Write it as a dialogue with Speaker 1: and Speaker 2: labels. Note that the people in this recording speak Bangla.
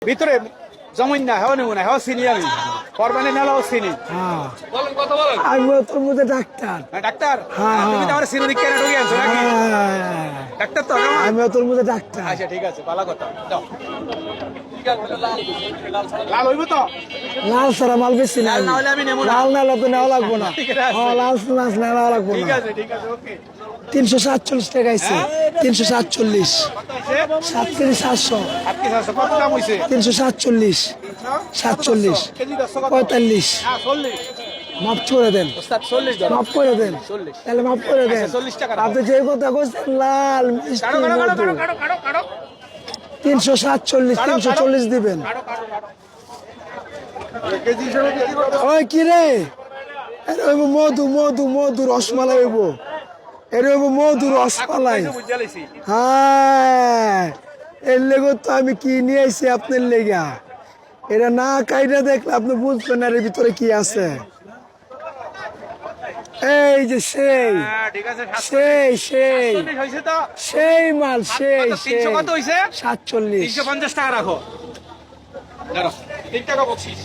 Speaker 1: ভিতরে জমিন না হেওয়া নেব না হেওয়া চিনি আমি কোরবানি নেলাও চিনি বলেন কথা বলেন
Speaker 2: আমি তোর মধ্যে ডাক্তার
Speaker 1: ডাক্তার
Speaker 2: হ্যাঁ,
Speaker 1: তুমি তো
Speaker 2: হ্যাঁ।
Speaker 1: আমার চিনি কেন ঢুকে আনছো নাকি ডাক্তার তো না?
Speaker 2: আমি তোর মধ্যে ডাক্তার
Speaker 1: আচ্ছা ঠিক আছে ভালো কথা যাও লাল হইব তো
Speaker 2: লাল সারা মাল বেশি না
Speaker 1: লাল না হলে আমি নেবো না।
Speaker 2: লাল নাহলে তো নেওয়া লাগবো না
Speaker 1: ঠিক আছে।
Speaker 2: লাল নাচ নেওয়া লাগবো
Speaker 1: ঠিক
Speaker 2: না
Speaker 1: আছে ঠিক আছে ওকে
Speaker 2: 347 টাকা আইছে 347 37 700
Speaker 1: আপনি কত দাম হইছে
Speaker 2: 347 47
Speaker 1: কেজি 10 কত
Speaker 2: 45
Speaker 1: হ্যাঁ 40
Speaker 2: মাফ করে দেন
Speaker 1: ওস্তাদ 40 দাও
Speaker 2: মাফ করে দেন
Speaker 1: 40
Speaker 2: তাহলে মাফ করে দেন
Speaker 1: আচ্ছা, 40 টাকা রাখো।
Speaker 2: আপনি যে কথা কইছেন লাল মিষ্টি
Speaker 1: কাড়ো কাড়ো কাড়ো
Speaker 2: মধু।
Speaker 1: কাড়ো কাড়ো কাড়ো
Speaker 2: 347
Speaker 1: কাড়ো,
Speaker 2: 340 দিবেন
Speaker 1: কাড়ো কাড়ো কেজি হিসেবে কেজি কত
Speaker 2: ওই কি রে আরে ওই মধু মধু মধু রসমালাই হইব এর হইব মধু রসমালাই
Speaker 1: বুঝা লাইছি
Speaker 2: হ্যাঁ এর লেগে তো আমি কি নিয়ে আইছি আপনার লেগা এটা না কাইটা দেখলে আপনি বুঝবেন না এর ভিতরে কি আছে এই যে সেই
Speaker 1: হ্যাঁ ঠিক আছে
Speaker 2: সেই
Speaker 1: 40 হইছে তো
Speaker 2: সেই মাল সেই
Speaker 1: কত, 300 কত হইছে
Speaker 2: 47
Speaker 1: 350 টাকা রাখো 3 টাকা বকশিস